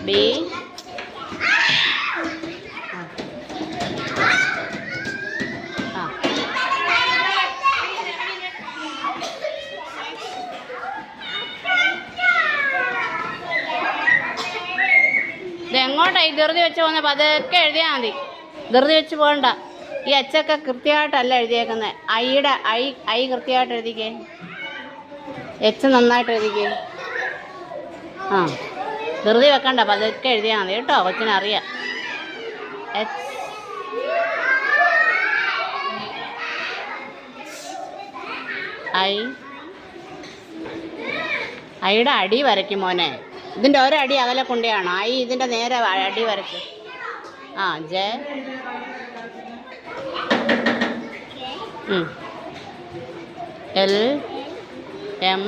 B ഇതെങ്ങോട്ടായി ധൃതി വെച്ച് പോകുന്നത്? പതുക്കെ എഴുതിയാൽ മതി, ധൃതി വെച്ച് പോകണ്ട. ഈ അച്ചൊക്കെ കൃത്യമായിട്ടല്ല എഴുതിയേക്കുന്നത്. ഐയുടെ ഐ കൃത്യമായിട്ട് എഴുതിക്കേ, എച്ച് നന്നായിട്ട് എഴുതിക്കേ. ആ ധൃതി വെക്കണ്ട, പതുക്കെ എഴുതിയാൽ മതി കേട്ടോ, കൊച്ചിനറിയാം. എച്ച് ഐയുടെ അടി വരയ്ക്കും മോനെ. ഇതിൻ്റെ ഒരടി അകലെ കൊണ്ടാണ് ഐ, ഇതിൻ്റെ നേരെ അടി വരയ്ക്കും. ആ ജെ എൽ എം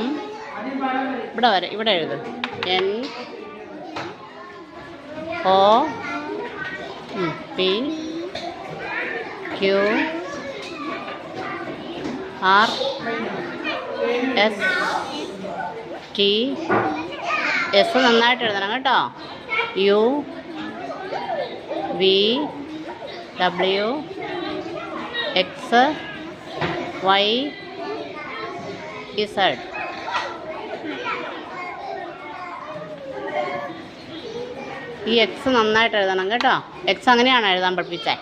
ഇവിടെ എഴുത്. N O P Q R S T. S നന്നായിട്ട് എഴുതണം കേട്ടോ. U V W X Y Z. ഈ എക്സ് നന്നായിട്ട് എഴുതണം കേട്ടോ. എക്സ് അങ്ങനെയാണ് എഴുതാൻ പഠിപ്പിച്ചേ.